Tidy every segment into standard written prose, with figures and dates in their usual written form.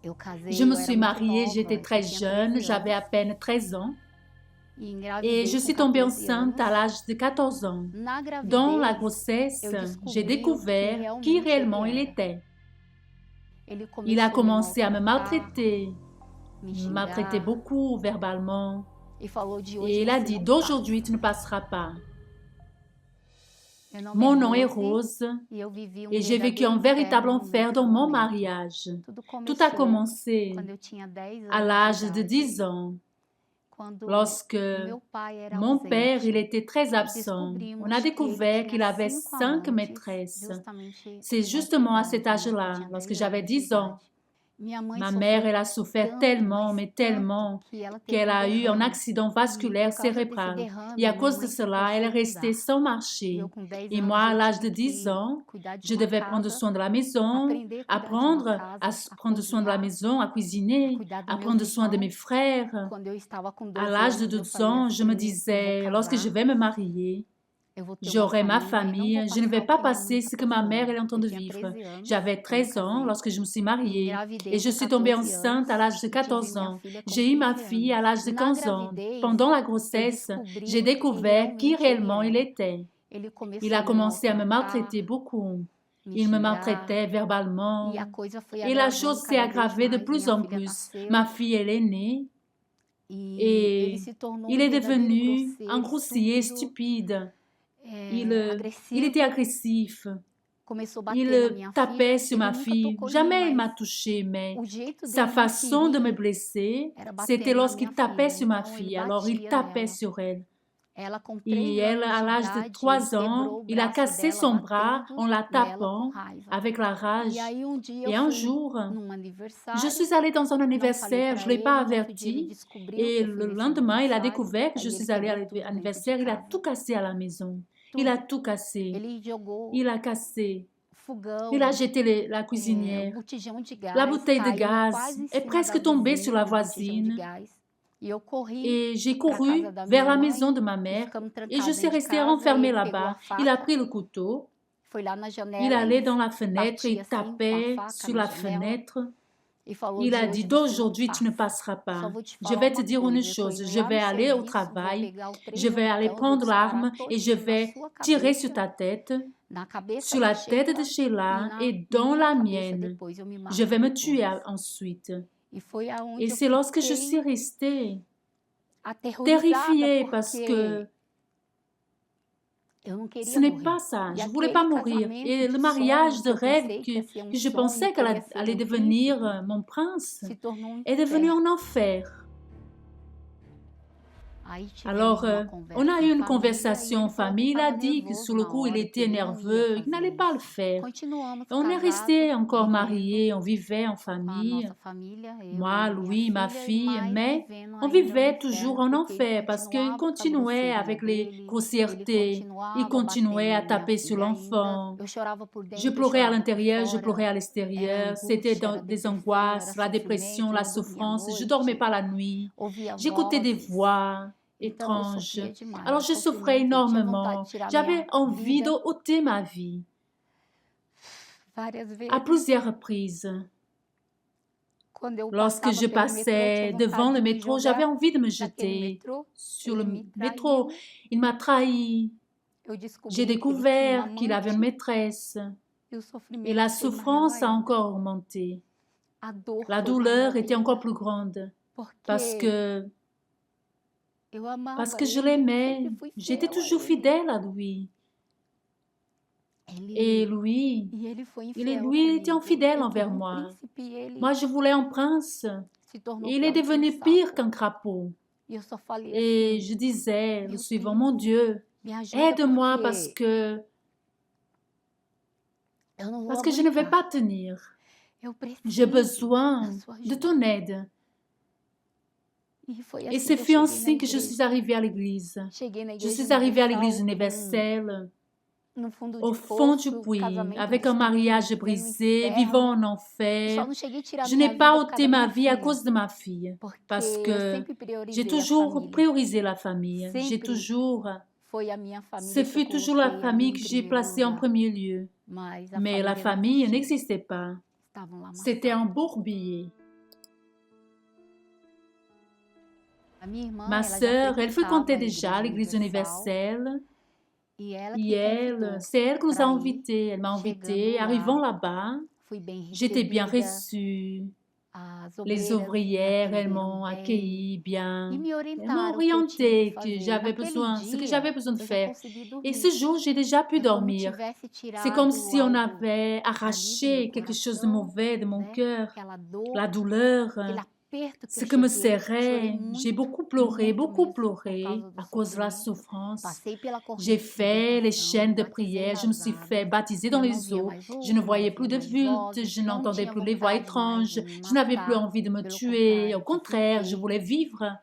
Je me suis mariée, j'étais très jeune, j'avais à peine 13 ans et je suis tombée enceinte à l'âge de 14 ans. Dans la grossesse, j'ai découvert qui réellement il était. Il a commencé à me maltraiter beaucoup verbalement et il a dit d'aujourd'hui tu ne passeras pas. Mon nom est Rose et j'ai vécu un véritable enfer dans mon mariage. Tout a commencé à l'âge de 10 ans, lorsque mon père il était très absent. On a découvert qu'il avait 5 maîtresses. C'est justement à cet âge-là, lorsque j'avais 10 ans. Ma mère, elle a souffert tellement, mais tellement, qu'elle a eu un accident vasculaire cérébral. Et à cause de cela, elle est restée sans marcher. Et moi, à l'âge de 10 ans, je devais prendre soin de la maison, apprendre à prendre soin de la maison, à cuisiner, à prendre soin de mes frères. À l'âge de 12 ans, je me disais, lorsque je vais me marier, j'aurai ma famille, je ne vais pas passer ce que ma mère est en train de vivre. J'avais 13 ans lorsque je me suis mariée et je suis tombée enceinte à l'âge de 14 ans. J'ai eu ma fille à l'âge de 15 ans. Pendant la grossesse, j'ai découvert qui réellement il était. Il a commencé à me maltraiter beaucoup. Il me maltraitait verbalement et la chose s'est aggravée de plus en plus. Ma fille, elle est née et il est devenu un grossier stupide. Il était agressif. Il tapait sur ma fille. Jamais il m'a touchée, mais sa façon de me blesser, c'était lorsqu'il tapait sur ma fille. Alors il tapait sur elle. Et elle, à l'âge de 3 ans, il a cassé son bras en la tapant avec la rage. Et un jour, je suis allée dans un anniversaire, je ne l'ai pas averti. Et le lendemain, il a découvert que je suis allée à l'anniversaire, il a tout cassé à la maison. Il a tout cassé. Il a cassé. Il a jeté la cuisinière. La bouteille de gaz est presque tombée sur la voisine. Et j'ai couru vers la maison de ma mère et je suis restée renfermée là-bas. Il a pris le couteau. Il allait dans la fenêtre et il tapait sur la fenêtre. Il a dit, d'aujourd'hui, tu ne passeras pas. Je vais te dire une chose, je vais aller au travail, je vais aller prendre l'arme et je vais tirer sur ta tête, sur la tête de Sheila et dans la mienne. Je vais me tuer ensuite. Et c'est lorsque je suis restée terrifiée parce que ce n'est pas ça, je ne voulais pas mourir. Et le mariage de rêve que je pensais qu'elle allait devenir mon prince est devenu un enfer. Alors, on a eu une conversation en famille, il a dit que sur le coup, il était nerveux, il n'allait pas le faire. On est resté encore mariés, on vivait en famille, moi, Louis, ma fille, mais on vivait toujours en enfer parce qu'il continuait avec les grossièretés, il continuait à taper sur l'enfant. Je pleurais à l'intérieur, je pleurais à l'extérieur, c'était des angoisses, la dépression, la souffrance, je ne dormais pas la nuit, j'écoutais des voix étranges. Alors je souffrais énormément, j'avais envie d'ôter ma vie à plusieurs reprises. Lorsque je passais devant le métro, j'avais envie de me jeter sur le métro. Il m'a trahi. J'ai découvert qu'il avait une maîtresse. Et la souffrance a encore augmenté. La douleur était encore plus grande parce que je l'aimais. J'étais toujours fidèle à lui. Et lui, il était infidèle envers moi. Moi, je voulais un prince. Et il est devenu pire qu'un crapaud. Et je disais le suivant, mon Dieu, aide-moi parce que je ne vais pas tenir. J'ai besoin de ton aide. Et ce fut ainsi que je suis arrivée à l'église. Je suis arrivée à l'église universelle, au fond du puits, avec un mariage brisé, vivant en enfer. Je n'ai pas ôté ma vie à cause de ma fille, parce que j'ai toujours priorisé la famille. Ce fut toujours la famille que j'ai placée en premier lieu. Mais la famille n'existait pas. C'était un bourbier. Ma sœur, elle fréquentait déjà l'Église universelle et c'est elle qui nous a invités. Elle m'a invitée. Arrivant là-bas, j'étais bien reçue. Les ouvrières, elles m'ont accueilli bien. Elles m'ont orienté ce que j'avais besoin de faire. Et ce jour, j'ai déjà pu dormir. C'est comme si on avait arraché quelque chose de mauvais de mon cœur, la douleur, ce que me serrait. J'ai beaucoup pleuré à cause de la souffrance. J'ai fait les chaînes de prière, je me suis fait baptiser dans les eaux. Je ne voyais plus de culte, je n'entendais plus les voix étranges, je n'avais plus envie de me tuer. Au contraire, je voulais vivre.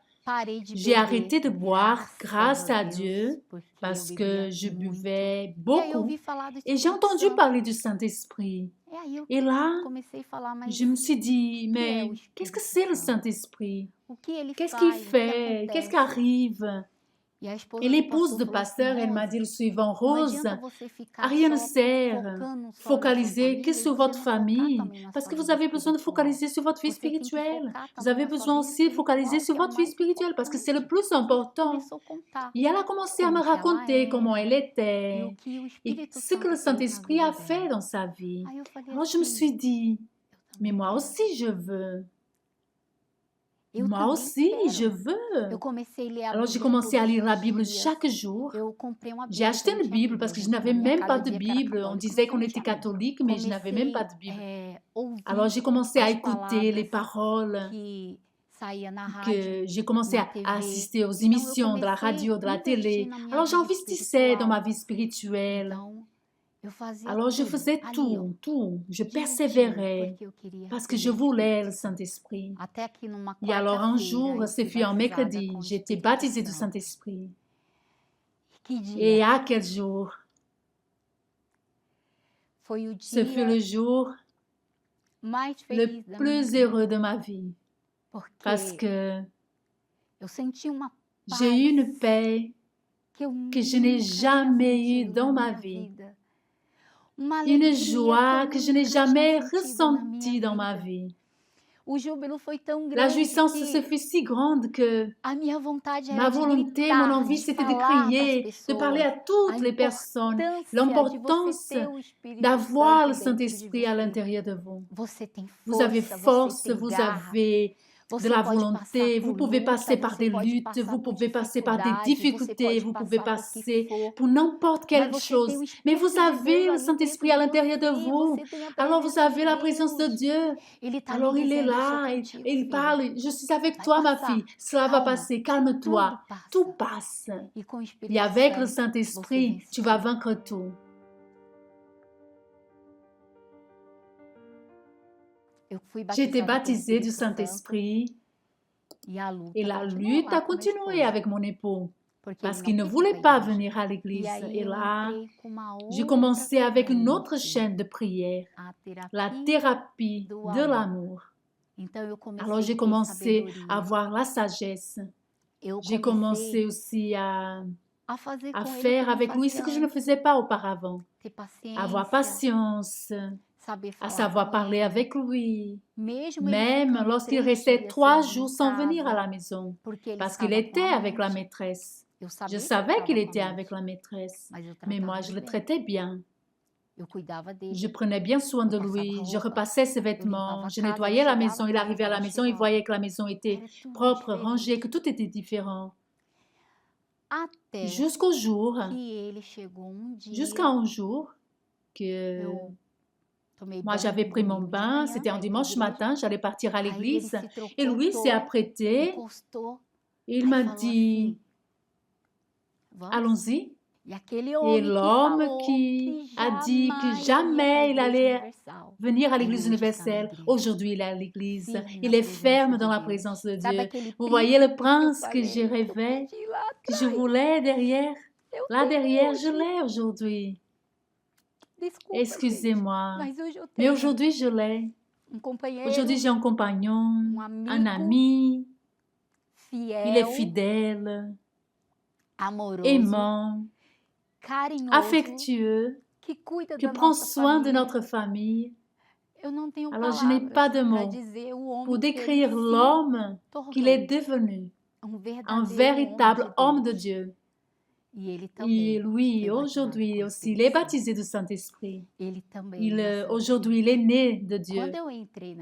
J'ai arrêté de boire grâce à Dieu parce que je buvais beaucoup et j'ai entendu parler du Saint-Esprit. Et là, je me suis dit, mais qu'est-ce que c'est le Saint-Esprit? Qu'est-ce qu'il fait? Qu'est-ce qui arrive? Et l'épouse de pasteur, elle m'a dit le suivant, Rose, à rien ne sert focaliser que sur votre famille, parce que vous avez besoin de focaliser sur votre vie spirituelle. Vous avez besoin aussi de focaliser sur votre vie spirituelle, parce que c'est le plus important. Et elle a commencé à me raconter comment elle était et ce que le Saint-Esprit a fait dans sa vie. Alors je me suis dit, mais moi aussi je veux. Moi aussi, je veux. Alors, j'ai commencé à lire la Bible chaque jour. J'ai acheté une Bible parce que je n'avais même pas de Bible. On disait qu'on était catholique, mais je n'avais même pas de Bible. Alors, j'ai commencé à écouter les paroles, j'ai commencé à assister aux émissions de la radio, de la télé. Alors, j'investissais dans ma vie spirituelle. Alors, je faisais tout. Je persévérais parce que je voulais le Saint-Esprit. Et alors, un jour, ce fut un mercredi, j'ai été baptisée du Saint-Esprit. Et à quel jour? Ce fut le jour le plus heureux de ma vie. Parce que j'ai eu une paix que je n'ai jamais eue dans ma vie. Une joie que je n'ai jamais ressentie dans ma vie. La jouissance se fut si grande que ma volonté, mon envie, c'était de crier, de parler à toutes les personnes, l'importance d'avoir le Saint-Esprit à l'intérieur de vous. Vous avez force, vous avez de la volonté, vous pouvez passer par des luttes, vous pouvez passer par des difficultés, vous pouvez passer pour n'importe quelle chose, mais vous avez le Saint-Esprit à l'intérieur de vous, alors vous avez la présence de Dieu, alors il est là, et il parle, je suis avec toi ma fille, cela va passer, calme-toi, tout passe, et avec le Saint-Esprit, tu vas vaincre tout. J'ai été baptisée du Saint-Esprit et la lutte a continué avec mon époux parce qu'il ne voulait pas venir à l'église. Et là, j'ai commencé avec une autre chaîne de prière, la thérapie de l'amour. Alors j'ai commencé à avoir la sagesse. J'ai commencé aussi à faire avec lui ce que je ne faisais pas auparavant. Avoir patience, à savoir parler avec lui, même lorsqu'il restait 3 jours sans venir à la maison, parce qu'il était avec la maîtresse. Je savais qu'il était avec la maîtresse, mais moi je le traitais bien. Je prenais bien soin de lui, je repassais ses vêtements, je nettoyais la maison, il arrivait à la maison, il voyait que la maison était propre, rangée, que tout était différent. Jusqu'à un jour que moi, j'avais pris mon bain, c'était un dimanche matin, j'allais partir à l'église. Et lui s'est apprêté. Et il m'a dit, allons-y. Et l'homme qui a dit que jamais il allait venir à l'église universelle, aujourd'hui il est à l'église. Il est ferme dans la présence de Dieu. Vous voyez le prince que je rêvais, que je voulais derrière. Là derrière, je l'ai aujourd'hui. Excusez-moi, mais aujourd'hui je l'ai. Aujourd'hui j'ai un compagnon, un ami. Il est fidèle, aimant, affectueux, qui prend soin de notre famille. Alors je n'ai pas de mots pour décrire l'homme qu'il est devenu. un véritable homme de Dieu. Et lui, aujourd'hui aussi, il est baptisé du Saint-Esprit. Aujourd'hui, il est né de Dieu.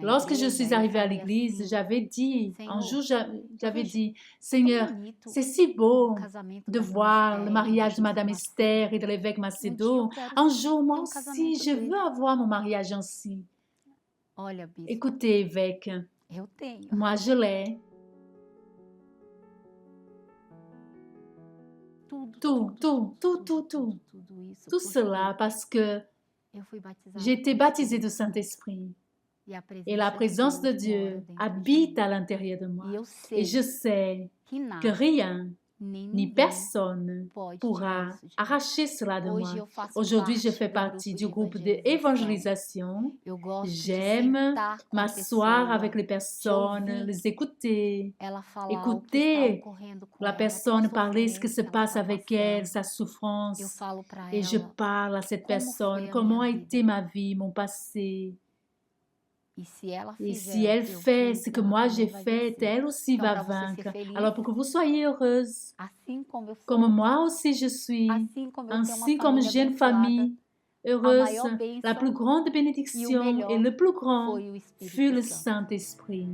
Lorsque je suis arrivée à l'église, j'avais dit, un jour, j'avais dit, Seigneur, c'est si beau de voir le mariage de Madame Esther et de l'évêque Macedo. Un jour, moi aussi, je veux avoir mon mariage ainsi. Écoutez, évêque, moi je l'ai. Tout cela parce que j'ai été baptisée du Saint-Esprit. Et la présence de Dieu habite à l'intérieur de moi. Et je sais que rien ni personne pourra arracher cela de moi. Aujourd'hui, je fais partie du groupe d'évangélisation. J'aime m'asseoir avec les personnes, les écouter la personne parler ce qui se passe avec elle, sa souffrance. Et je parle à cette personne, comment a été ma vie, mon passé. Et si elle fait ce que moi j'ai fait, elle aussi va vaincre. Alors pour que vous soyez heureuse, comme moi aussi je suis, ainsi comme j'ai une famille heureuse, la plus grande bénédiction et le plus grand fut le Saint-Esprit.